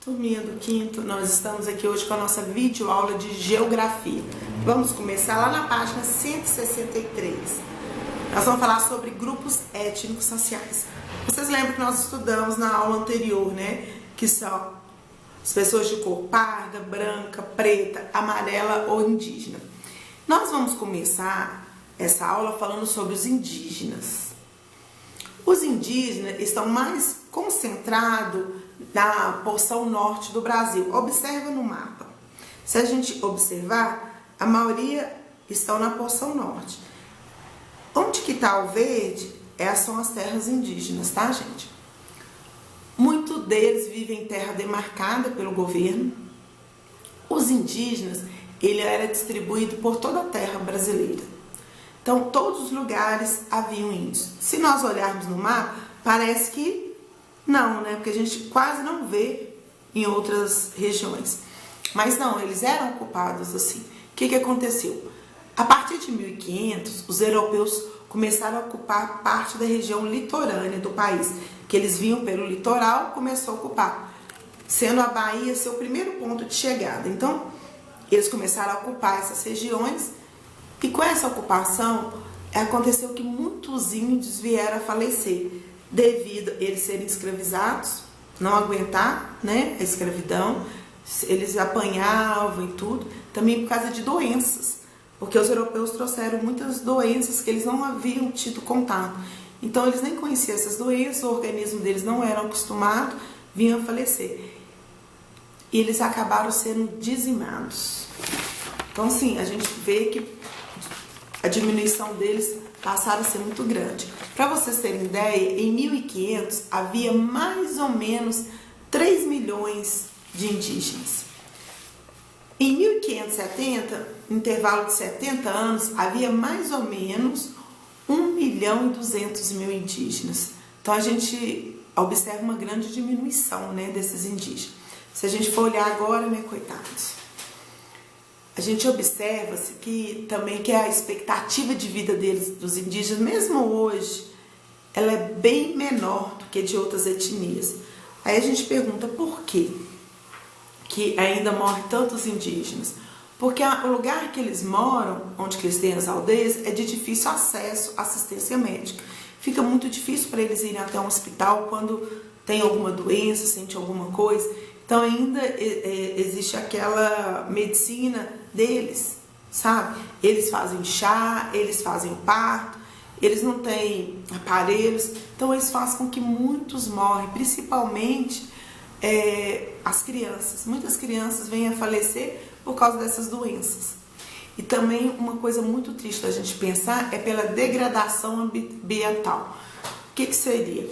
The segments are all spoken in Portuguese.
Turminha do quinto, nós estamos aqui hoje com a nossa videoaula de Geografia. Vamos começar lá na página 163. Nós vamos falar sobre grupos étnicos sociais. Vocês lembram que nós estudamos na aula anterior, né? Que são as pessoas de cor parda, branca, preta, amarela ou indígena. Nós vamos começar essa aula falando sobre os indígenas. Os indígenas estão mais concentrados na porção norte do Brasil. Observa no mapa. Se a gente observar, a maioria estão na porção norte. Onde que está o verde são as terras indígenas, tá, gente? Muitos deles vivem em terra demarcada pelo governo. Os indígenas, ele era distribuído por toda a terra brasileira. Então, todos os lugares haviam índios. Se nós olharmos no mapa, parece que não, né? Porque a gente quase não vê em outras regiões. Mas não, eles eram ocupados assim. O que aconteceu? A partir de 1500, os europeus começaram a ocupar parte da região litorânea do país. Que eles vinham pelo litoral, começou a ocupar. Sendo a Bahia seu primeiro ponto de chegada. Então, eles começaram a ocupar essas regiões. E com essa ocupação, aconteceu que muitos índios vieram a falecer, devido a eles serem escravizados, não aguentar, né, a escravidão, eles apanhavam e tudo, também por causa de doenças, porque os europeus trouxeram muitas doenças que eles não haviam tido contato. Então, eles nem conheciam essas doenças, o organismo deles não era acostumado, vinham a falecer. E eles acabaram sendo dizimados. Então, sim, a gente vê que a diminuição deles passaram a ser muito grande. Para vocês terem ideia, em 1500 havia mais ou menos 3 milhões de indígenas. Em 1570, no intervalo de 70 anos, havia mais ou menos 1.200.000 indígenas. Então a gente observa uma grande diminuição, né, desses indígenas. Se a gente for olhar agora, né, coitados, a gente observa que também que a expectativa de vida deles, dos indígenas, mesmo hoje, ela é bem menor do que de outras etnias. Aí a gente pergunta por quê que ainda morrem tantos indígenas? Porque o lugar que eles moram, onde que eles têm as aldeias, é de difícil acesso à assistência médica. Fica muito difícil para eles irem até um hospital quando tem alguma doença, sente alguma coisa. Então ainda existe aquela medicina deles, sabe? Eles fazem chá, eles fazem parto, eles não têm aparelhos, então eles fazem com que muitos morrem, principalmente as crianças. Muitas crianças vêm a falecer por causa dessas doenças. E também uma coisa muito triste da gente pensar é pela degradação ambiental. O que seria?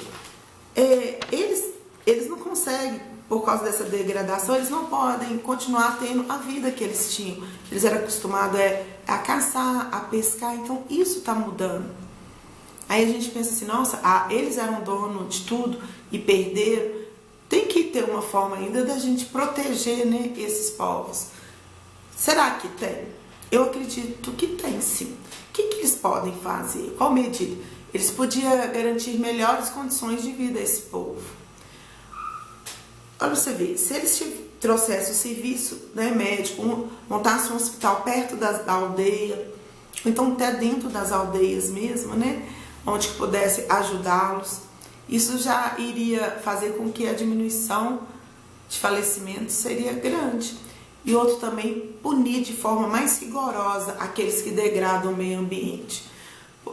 Eles não conseguem, por causa dessa degradação, eles não podem continuar tendo a vida que eles tinham. Eles eram acostumados a caçar, a pescar, então isso está mudando. Aí a gente pensa assim, nossa, eles eram donos de tudo e perderam. Tem que ter uma forma ainda da gente proteger, né, esses povos. Será que tem? Eu acredito que tem, sim. O que eles podem fazer? Qual medida? Eles podiam garantir melhores condições de vida a esse povo. Olha você ver, se eles trouxessem o serviço, né, médico, montassem um hospital perto da aldeia, ou então até dentro das aldeias mesmo, né, onde pudesse ajudá-los, isso já iria fazer com que a diminuição de falecimentos seria grande. E outro também, punir de forma mais rigorosa aqueles que degradam o meio ambiente.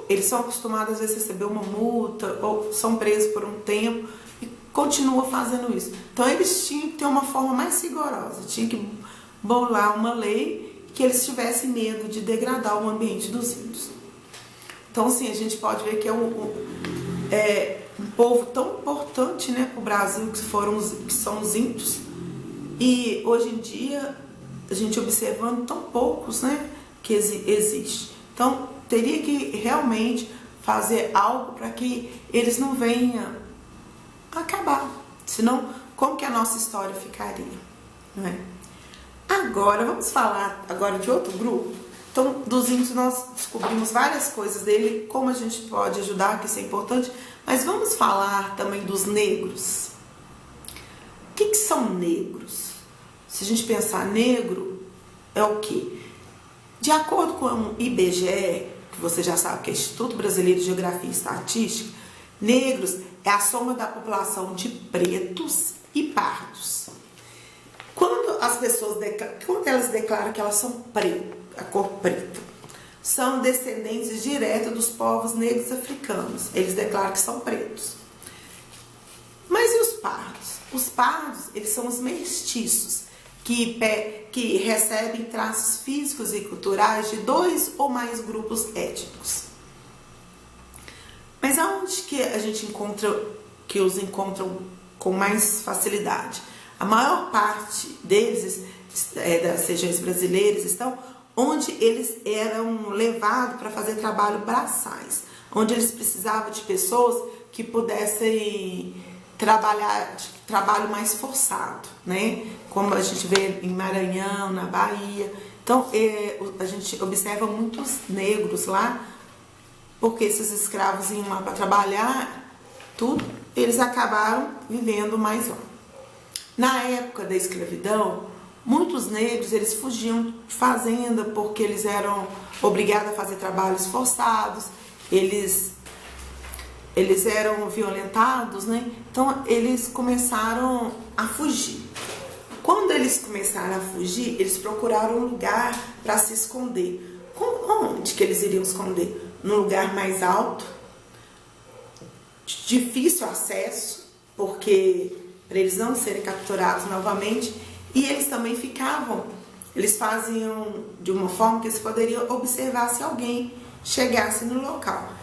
Eles são acostumados às vezes a receber uma multa ou são presos por um tempo, continua fazendo isso. Então eles tinham que ter uma forma mais rigorosa, tinham que bolar uma lei que eles tivessem medo de degradar o ambiente dos índios. Então, assim, a gente pode ver que é um povo tão importante, né, para o Brasil, que são os índios, e hoje em dia a gente observando tão poucos, né, que existe. Então teria que realmente fazer algo para que eles não venham acabar, senão como que a nossa história ficaria, não é? Agora vamos falar agora de outro grupo. Então, dos índios nós descobrimos várias coisas dele, como a gente pode ajudar, que isso é importante, mas vamos falar também dos negros. que são negros? Se a gente pensar negro, é o quê? De acordo com o IBGE, que você já sabe que é Instituto Brasileiro de Geografia e Estatística, negros é a soma da população de pretos e pardos. Quando elas declaram que elas são pretas, a cor preta, são descendentes diretos dos povos negros africanos. Eles declaram que são pretos. Mas e os pardos? Os pardos, eles são os mestiços, que recebem traços físicos e culturais de 2 ou mais grupos étnicos. Mas aonde que a gente que os encontram com mais facilidade? A maior parte deles, das regiões brasileiras, estão onde eles eram levados para fazer trabalho braçais, onde eles precisavam de pessoas que pudessem trabalhar trabalho mais forçado, né? Como a gente vê em Maranhão, na Bahia. Então, a gente observa muitos negros lá, porque esses escravos iam lá para trabalhar, tudo, eles acabaram vivendo mais lá. Na época da escravidão, muitos negros, eles fugiam de fazenda porque eles eram obrigados a fazer trabalhos forçados, eles eram violentados, né? Então, eles começaram a fugir. Quando eles começaram a fugir, eles procuraram um lugar para se esconder. Onde que eles iriam esconder? Num lugar mais alto, de difícil acesso, porque para eles não serem capturados novamente, e eles também eles faziam de uma forma que eles poderiam observar se alguém chegasse no local.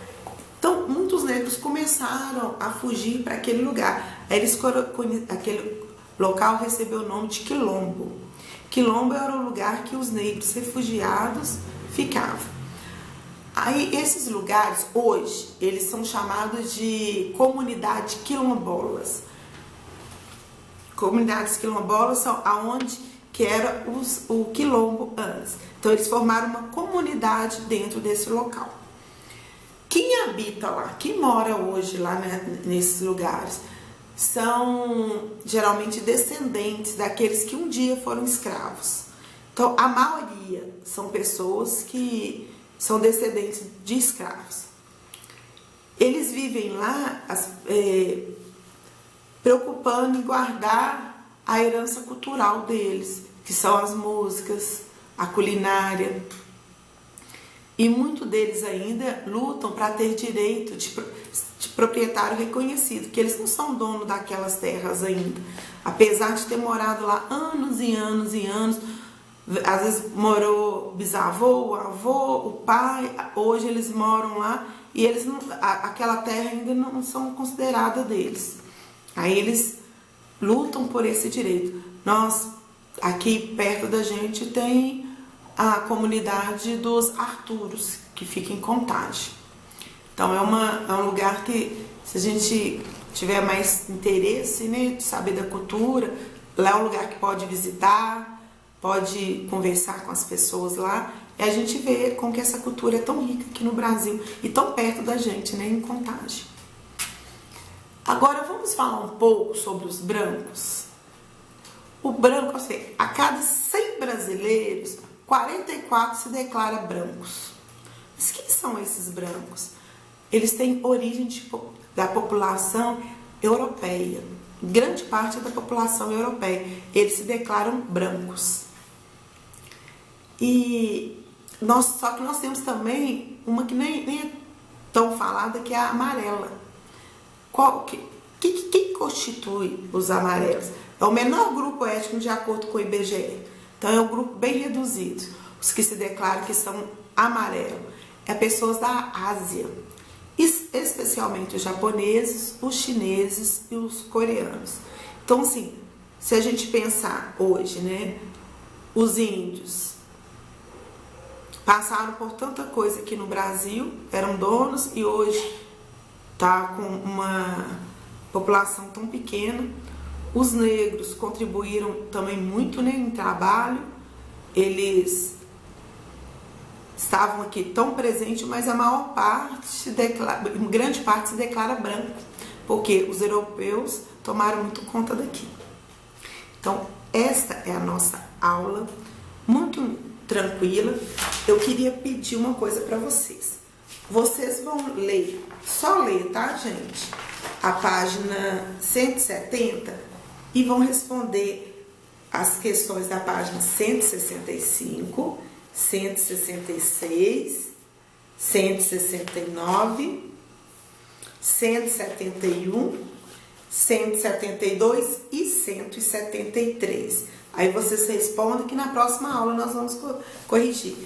Então, muitos negros começaram a fugir para aquele lugar. Aí aquele local recebeu o nome de Quilombo. Quilombo era o lugar que os negros refugiados ficavam. Aí, esses lugares, hoje, eles são chamados de comunidades quilombolas. Comunidades quilombolas são aonde que era o quilombo antes. Então, eles formaram uma comunidade dentro desse local. Quem habita lá, quem mora hoje lá nesses lugares, são geralmente descendentes daqueles que um dia foram escravos. Então, a maioria são pessoas que são descendentes de escravos. Eles vivem lá preocupando em guardar a herança cultural deles, que são as músicas, a culinária. E muitos deles ainda lutam para ter direito de proprietário reconhecido, que eles não são donos daquelas terras ainda. Apesar de ter morado lá anos e anos e anos, às vezes morou o bisavô, o avô, o pai, hoje eles moram lá e eles não, aquela terra ainda não são considerada deles. Aí eles lutam por esse direito. Nós, aqui perto da gente, tem a comunidade dos Arturos, que fica em Contagem. Então é um lugar que, se a gente tiver mais interesse, né, de saber da cultura, lá é um lugar que pode visitar, pode conversar com as pessoas lá, e a gente vê como que essa cultura é tão rica aqui no Brasil e tão perto da gente, né, em Contagem. Agora vamos falar um pouco sobre os brancos. O branco, assim, a cada 100 brasileiros, 44 se declara brancos. Mas quem são esses brancos? Eles têm origem da população europeia. Grande parte da população europeia. Eles se declaram brancos. Só que nós temos também uma que nem é tão falada, que é a amarela. Quem constitui os amarelos? É o menor grupo étnico de acordo com o IBGE. Então é um grupo bem reduzido. Os que se declaram que são amarelos. É pessoas da Ásia. Especialmente os japoneses, os chineses e os coreanos. Então, assim, se a gente pensar hoje, né, os índios passaram por tanta coisa aqui no Brasil, eram donos, e hoje tá com uma população tão pequena. Os negros contribuíram também muito, né, em trabalho. Eles estavam aqui tão presentes, mas a maior parte, grande parte se declara branco, porque os europeus tomaram muito conta daqui. Então, esta é a nossa aula, muito tranquila. Eu queria pedir uma coisa para vocês. Vocês vão ler, só ler, tá, gente? A página 170 e vão responder as questões da página 165, 166, 169, 171, 172 e 173. Aí vocês respondem que na próxima aula nós vamos corrigir.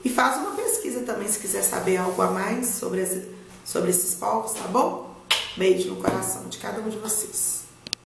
E faz uma pesquisa também se quiser saber algo a mais sobre esses povos, tá bom? Beijo no coração de cada um de vocês.